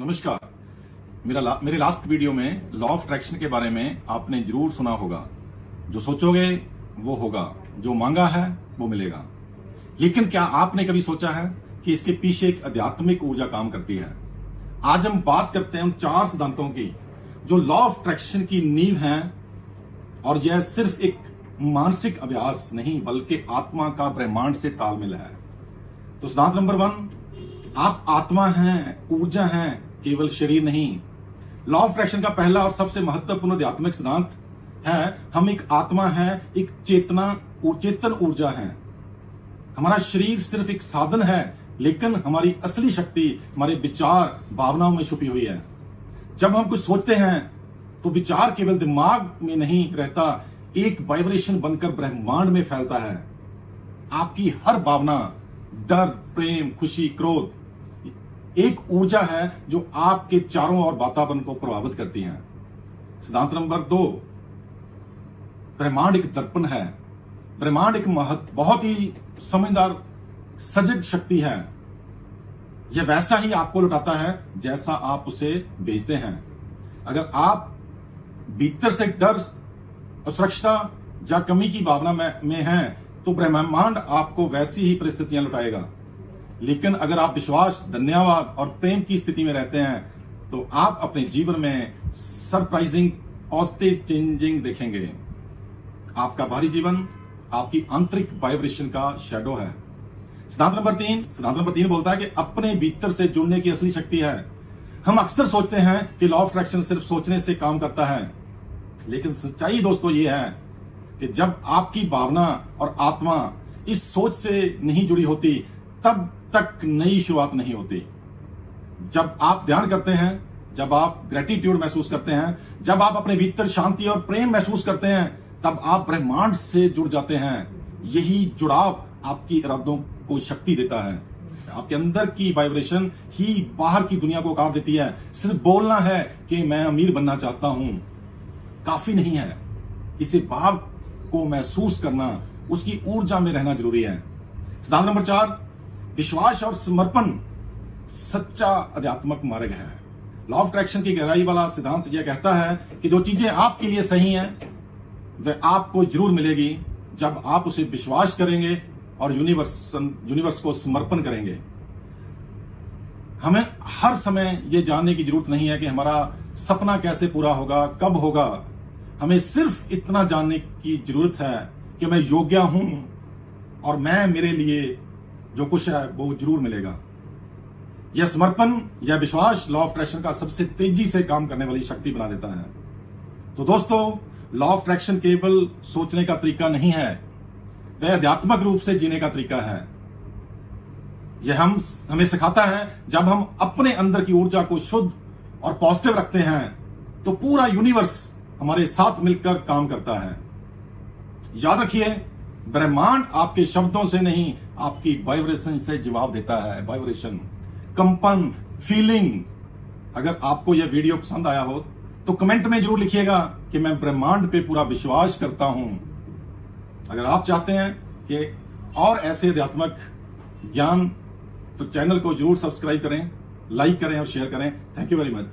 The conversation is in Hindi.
नमस्कार। मेरे लास्ट वीडियो में लॉ ऑफ अट्रैक्शन के बारे में आपने जरूर सुना होगा। जो सोचोगे वो होगा, जो मांगा है वो मिलेगा। लेकिन क्या आपने कभी सोचा है कि इसके पीछे एक आध्यात्मिक ऊर्जा काम करती है? आज हम बात करते हैं उन 4 सिद्धांतों की जो लॉ ऑफ अट्रैक्शन की नींव है, और यह सिर्फ एक मानसिक अभ्यास नहीं बल्कि आत्मा का ब्रह्मांड से तालमेल है। तो सिद्धांत नंबर 1, आप आत्मा हैं, ऊर्जा हैं, केवल शरीर नहीं। लॉ ऑफ अट्रैक्शन का पहला और सबसे महत्वपूर्ण आध्यात्मिक सिद्धांत है, हम एक आत्मा है, एक चेतन ऊर्जा है। हमारा शरीर सिर्फ एक साधन है, लेकिन हमारी असली शक्ति हमारे विचार, भावनाओं में छुपी हुई है। जब हम कुछ सोचते हैं तो विचार केवल दिमाग में नहीं रहता, एक वाइब्रेशन बनकर ब्रह्मांड में फैलता है। आपकी हर भावना, डर, प्रेम, खुशी, क्रोध एक ऊर्जा है जो आपके चारों ओर वातावरण को प्रभावित करती है। सिद्धांत नंबर 2, ब्रह्मांड एक दर्पण है। ब्रह्मांड एक बहुत ही समझदार, सजग शक्ति है। यह वैसा ही आपको लौटाता है जैसा आप उसे भेजते हैं। अगर आप भीतर से डर, असुरक्षा या कमी की भावना में हैं, तो ब्रह्मांड आपको वैसी ही परिस्थितियां लौटाएगा। लेकिन अगर आप विश्वास, धन्यवाद और प्रेम की स्थिति में रहते हैं, तो आप अपने जीवन में सरप्राइजिंग, पॉजिटिव चेंजिंग देखेंगे। आपका बाहरी जीवन आपकी आंतरिक वाइब्रेशन का शैडो है। सिद्धांत नंबर 3 बोलता है कि अपने भीतर से जुड़ने की असली शक्ति है। हम अक्सर सोचते हैं कि लॉ ऑफ अट्रैक्शन सिर्फ सोचने से काम करता है, लेकिन सच्चाई दोस्तों ये है कि जब आपकी भावना और आत्मा इस सोच से नहीं जुड़ी होती, तब तक नई शुरुआत नहीं होती। जब आप ध्यान करते हैं, जब आप ग्रेटिट्यूड महसूस करते हैं, जब आप अपने भीतर शांति और प्रेम महसूस करते हैं, तब आप ब्रह्मांड से जुड़ जाते हैं। यही जुड़ाव आपकी इरादों को शक्ति देता है। आपके अंदर की वाइब्रेशन ही बाहर की दुनिया को काम देती है। सिर्फ बोलना है कि मैं अमीर बनना चाहता हूं काफी नहीं है। इसे भाव को महसूस करना, उसकी ऊर्जा में रहना जरूरी है। सिद्धांत नंबर 4, विश्वास और समर्पण सच्चा आध्यात्मिक मार्ग है। लॉ ऑफ अट्रैक्शन की गहराई वाला सिद्धांत यह कहता है कि जो चीजें आपके लिए सही हैं वह आपको जरूर मिलेगी जब आप उसे विश्वास करेंगे और यूनिवर्स को समर्पण करेंगे। हमें हर समय यह जानने की जरूरत नहीं है कि हमारा सपना कैसे पूरा होगा, कब होगा। हमें सिर्फ इतना जानने की जरूरत है कि मैं योग्य हूं और मेरे लिए जो कुछ है वो जरूर मिलेगा। यह समर्पण, यह विश्वास लॉ ऑफ अट्रैक्शन का सबसे तेजी से काम करने वाली शक्ति बना देता है। तो दोस्तों, लॉ ऑफ अट्रैक्शन केवल सोचने का तरीका नहीं है, वह आध्यात्मिक रूप से जीने का तरीका है। यह हमें सिखाता है जब हम अपने अंदर की ऊर्जा को शुद्ध और पॉजिटिव रखते हैं, तो पूरा यूनिवर्स हमारे साथ मिलकर काम करता है। याद रखिए, ब्रह्मांड आपके शब्दों से नहीं, आपकी वाइब्रेशन से जवाब देता है। वाइब्रेशन, कंपन, फीलिंग। अगर आपको यह वीडियो पसंद आया हो तो कमेंट में जरूर लिखिएगा कि मैं ब्रह्मांड पे पूरा विश्वास करता हूं। अगर आप चाहते हैं कि और ऐसे आध्यात्मिक ज्ञान, तो चैनल को जरूर सब्सक्राइब करें, लाइक करें और शेयर करें। Thank you very much.